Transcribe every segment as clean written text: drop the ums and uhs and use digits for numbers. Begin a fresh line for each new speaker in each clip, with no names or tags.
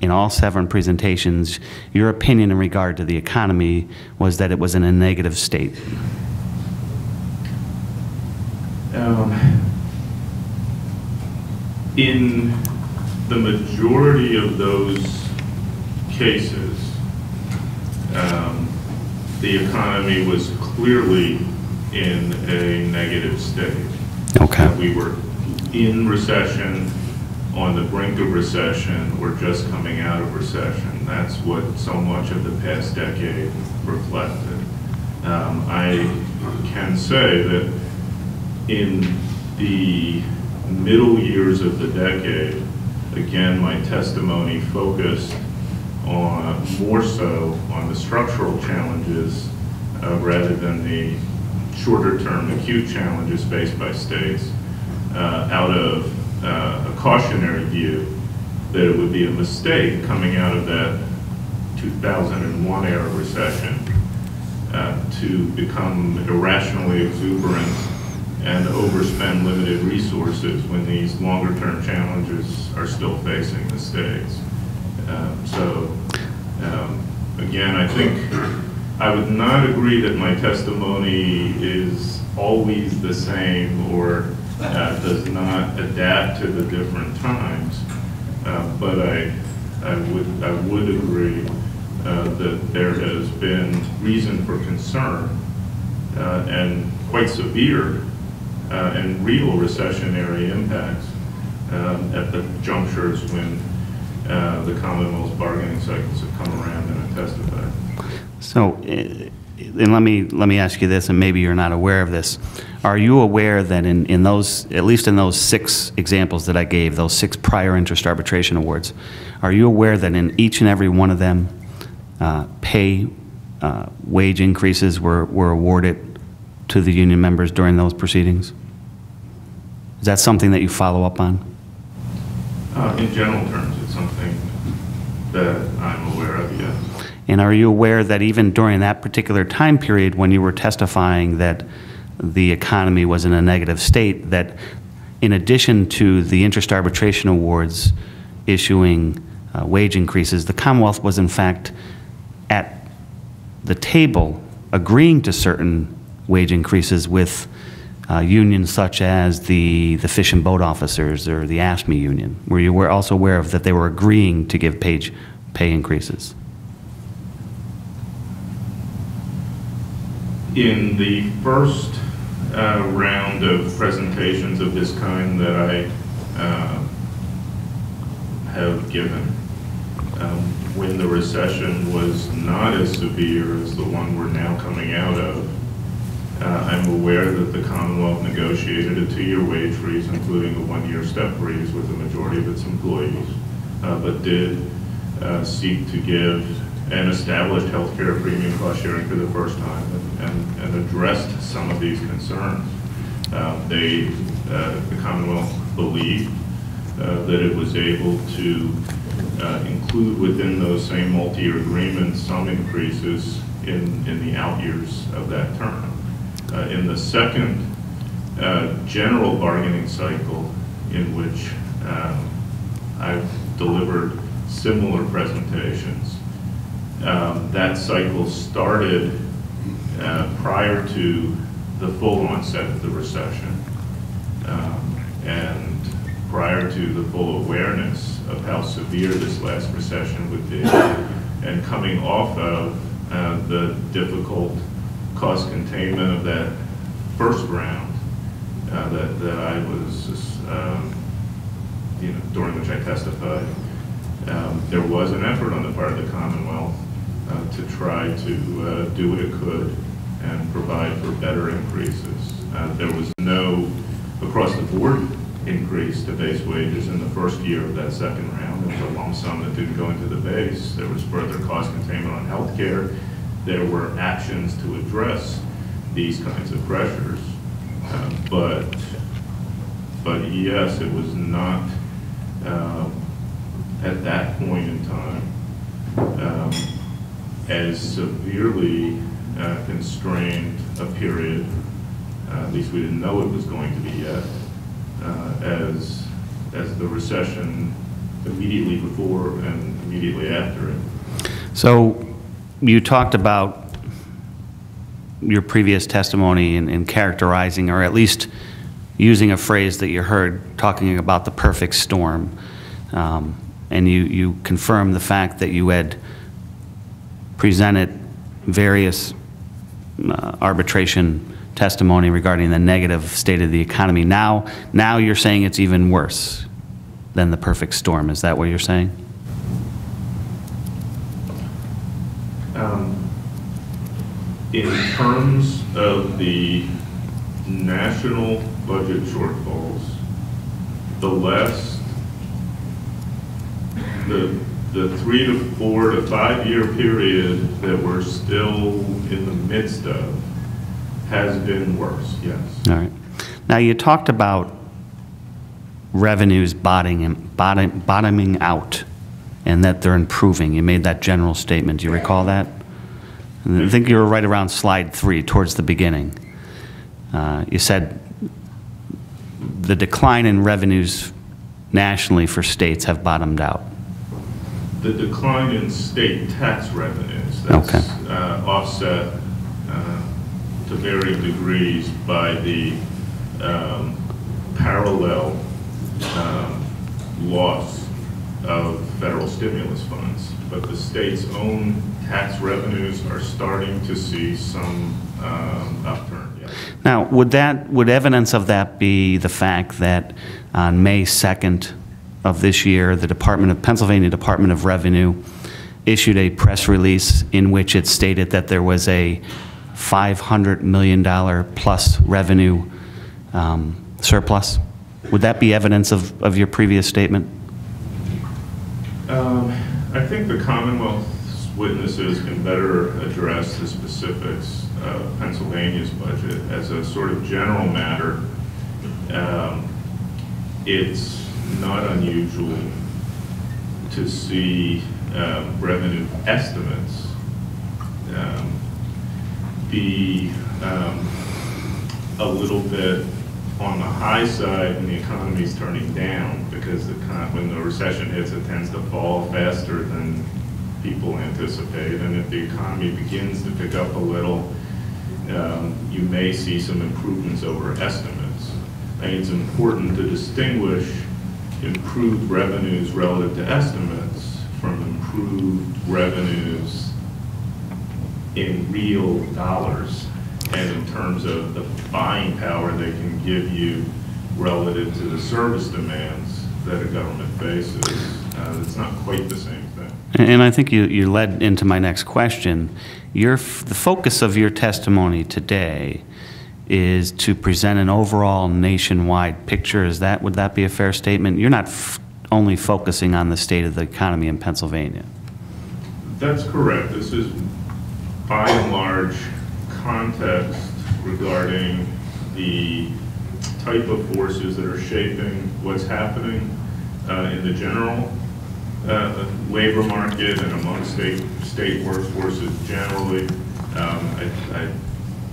in all 7 presentations, your opinion in regard to the economy was that it was in a negative state?
In the majority of those cases, the economy was clearly in a negative state.
Okay.
We were in recession, on the brink of recession, we're just coming out of recession. That's what so much of the past decade reflected. I can say that in the middle years of the decade, again, my testimony focused on more so on the structural challenges rather than the shorter-term acute challenges faced by states, out of a cautionary view that it would be a mistake coming out of that 2001 era recession to become irrationally exuberant and overspend limited resources when these longer-term challenges are still facing the states. Again, I think I would not agree that my testimony is always the same or does not adapt to the different times, but I would agree that there has been reason for concern and quite severe and real recessionary impacts at the junctures when the Commonwealth's bargaining cycles have come around and I testified.
So, and let me ask you this, and maybe you're not aware of this. Are you aware that in those, at least in those 6 examples that I gave, those 6 prior interest arbitration awards, are you aware that in each and every one of them, wage increases were awarded to the union members during those proceedings? Is that something that you follow up on?
In general terms, it's something that I'm aware of, yes.
And are you aware that even during that particular time period when you were testifying that the economy was in a negative state, that in addition to the interest arbitration awards issuing wage increases, the Commonwealth was in fact at the table agreeing to certain wage increases with unions such as the fish and boat officers or the AFSCME union? Were you also aware of that they were agreeing to give pay increases?
In the first round of presentations of this kind that I have given, when the recession was not as severe as the one we're now coming out of, I'm aware that the Commonwealth negotiated a 2-year wage freeze, including a 1-year step freeze with the majority of its employees, but did seek to give and established healthcare premium cost sharing for the first time and addressed some of these concerns. The Commonwealth believed that it was able to include within those same multi-year agreements some increases in the out years of that term. In the second general bargaining cycle, in which I've delivered similar presentations, that cycle started prior to the full onset of the recession and prior to the full awareness of how severe this last recession would be, and coming off of the difficult cost containment of that first round that I was, during which I testified. There was an effort on the part of the Commonwealth to try to do what it could and provide for better increases. There was no across-the-board increase to base wages in the first year of that second round. There was a lump sum that didn't go into the base. There was further cost containment on health care. There were actions to address these kinds of pressures. But yes, it was not at that point in time as severely constrained a period, at least we didn't know it was going to be yet, as the recession immediately before and immediately after it.
So you talked about your previous testimony in characterizing, or at least using a phrase that you heard, talking about the perfect storm. And you confirmed the fact that you had presented various arbitration testimony regarding the negative state of the economy. Now you're saying it's even worse than the perfect storm. Is that what you're saying?
In terms of the national budget shortfalls, the 3 to 4 to 5 year period that we're still in the midst of has been worse, yes.
All right. Now you talked about revenues bottoming out and that they're improving. You made that general statement. Do you recall that? I think you were right around slide 3, towards the beginning. You said the decline in revenues nationally for states have bottomed out.
The decline in state tax revenues, that's offset to varying degrees by the parallel loss of federal stimulus funds. But the state's own tax revenues are starting to see some upturn. Yes.
Now, would evidence of that be the fact that on May 2nd of this year, the Pennsylvania Department of Revenue issued a press release in which it stated that there was a $500 million plus revenue surplus? Would that be evidence of your previous statement?
I think the Commonwealth's witnesses can better address the specifics of Pennsylvania's budget. As a sort of general matter, it's not unusual to see revenue estimates be a little bit on the high side when the economy is turning down, because when the recession hits, it tends to fall faster than people anticipate. And if the economy begins to pick up a little, you may see some improvements over estimates. I think it's important to distinguish improved revenues relative to estimates from improved revenues in real dollars and in terms of the buying power they can give you relative to the service demands that a government faces. It's not quite the same thing.
And I think you led into my next question. The focus of your testimony today is to present an overall nationwide picture. Would that be a fair statement? You're not only focusing on the state of the economy in Pennsylvania.
That's correct. This is by and large context regarding the type of forces that are shaping what's happening in the general labor market and among state workforces generally.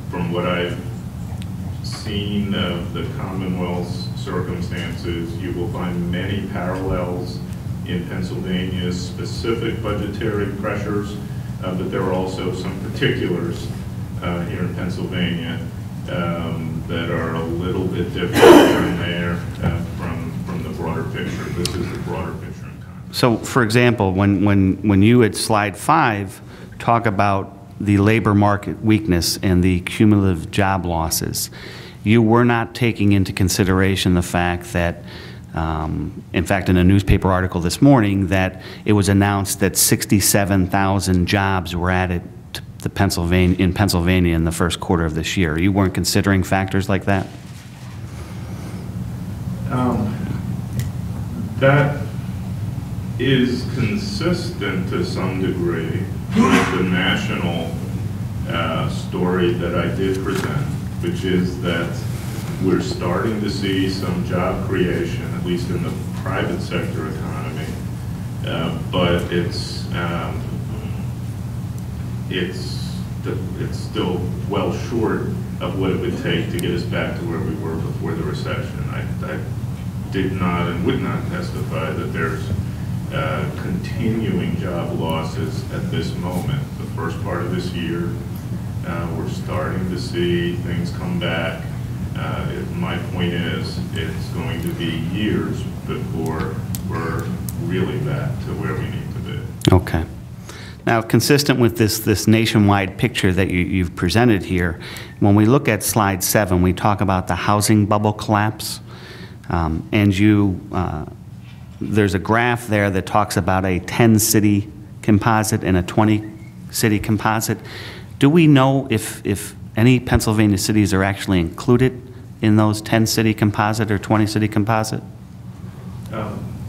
From what I've seen of the Commonwealth's circumstances, you will find many parallels in Pennsylvania's specific budgetary pressures, but there are also some particulars here in Pennsylvania that are a little bit different here and there from the broader picture. This is the broader picture in context.
So, for example, when you at slide 5 talk about the labor market weakness and the cumulative job losses, you were not taking into consideration the fact that, in fact, in a newspaper article this morning, that it was announced that 67,000 jobs were added to in Pennsylvania in the first quarter of this year. You weren't considering factors like that?
That is consistent to some degree with the national story that I did present, which is that we're starting to see some job creation, at least in the private sector economy, but it's still well short of what it would take to get us back to where we were before the recession. I did not and would not testify that there's continuing job losses at this moment. The first part of this year, we're starting to see things come back. My point is, it's going to be years before we're really back to where we need to be.
Okay. Now, consistent with this nationwide picture that you've presented here, when we look at slide 7, we talk about the housing bubble collapse, and there's a graph there that talks about a 10-city composite and a 20-city composite. Do we know if any Pennsylvania cities are actually included in those 10-city composite or 20-city composite?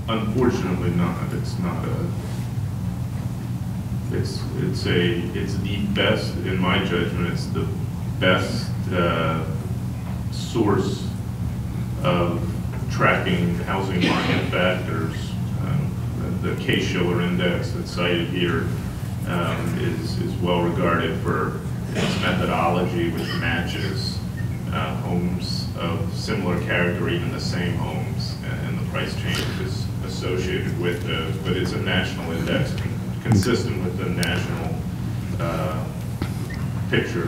Unfortunately not. It's not a, it's the best, in my judgment, it's the best source of tracking housing market factors. The Case-Shiller Index that's cited here is well regarded for its methodology, which matches homes of similar character, even the same homes, and the price changes associated with those. But it's a national index consistent with the national picture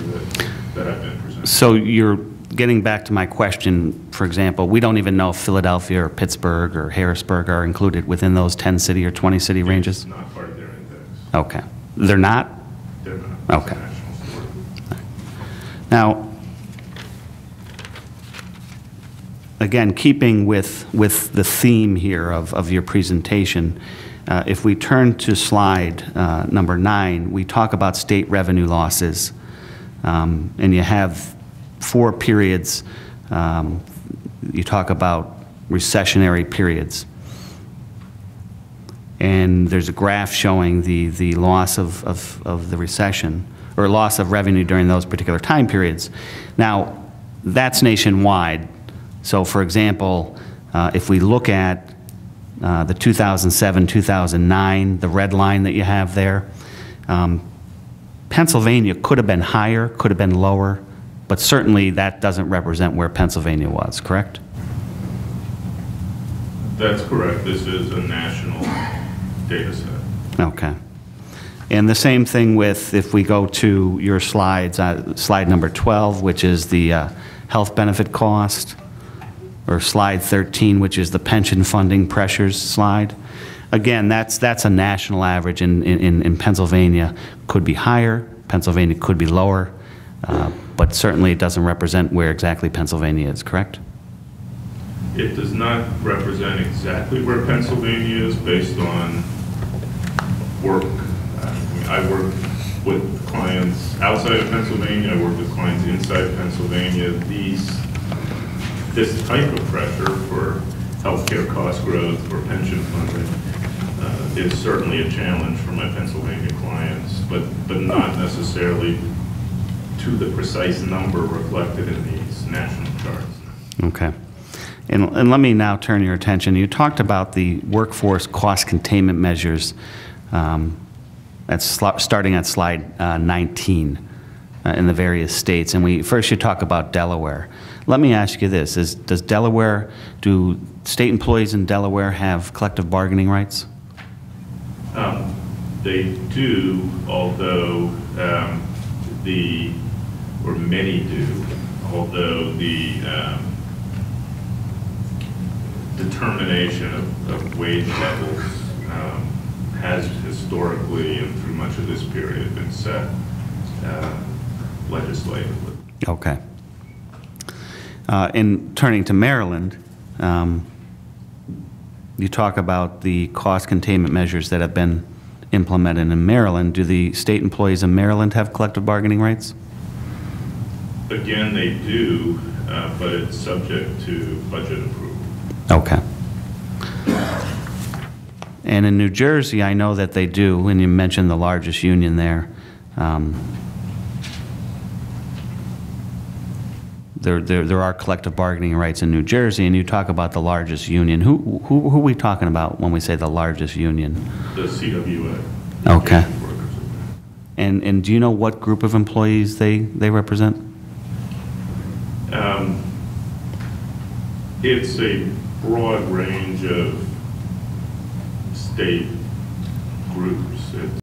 that I've been presenting. So
you're getting back to my question, for example, we don't even know if Philadelphia or Pittsburgh or Harrisburg are included within those 10-city or 20-city ranges?
It's not part of their index.
Okay. They're not?
They're not.
Okay. Now, again, keeping with the theme here of your presentation, if we turn to slide number 9, we talk about state revenue losses, and you have 4 periods. You talk about recessionary periods, and there's a graph showing the loss of the recession, or loss of revenue during those particular time periods. Now, that's nationwide. So, for example, if we look at the 2007-2009, the red line that you have there, Pennsylvania could have been higher, could have been lower, but certainly that doesn't represent where Pennsylvania was, correct?
That's correct. This is a national data set.
Okay. And the same thing with, if we go to your slides, slide number 12, which is the health benefit cost, or slide 13, which is the pension funding pressures slide. Again, that's a national average in Pennsylvania. Could be higher, Pennsylvania could be lower, but certainly it doesn't represent where exactly Pennsylvania is, correct?
It does not represent exactly where Pennsylvania is based on work. I work with clients outside of Pennsylvania, I work with clients inside Pennsylvania. This type of pressure for healthcare cost growth, for pension funding, is certainly a challenge for my Pennsylvania clients, but not necessarily to the precise number reflected in these national charts.
Okay. And let me now turn your attention. You talked about the workforce cost containment measures. That's starting at slide 19 in the various states. And first you talk about Delaware. Let me ask you this, do state employees in Delaware have collective bargaining rights?
They do, although many do, although the determination of wage levels has historically and through much of this period been set legislatively.
Okay. In turning to Maryland, you talk about the cost containment measures that have been implemented in Maryland. Do the state employees in Maryland have collective bargaining rights?
Again, they do, but it's subject to budget approval.
Okay. And in New Jersey, I know that they do, and you mentioned the largest union there. There are collective bargaining rights in New Jersey, and you talk about the largest union. Who are we talking about when we say the largest union?
The CWA.
Okay. And do you know what group of employees they represent?
It's a broad range of state groups.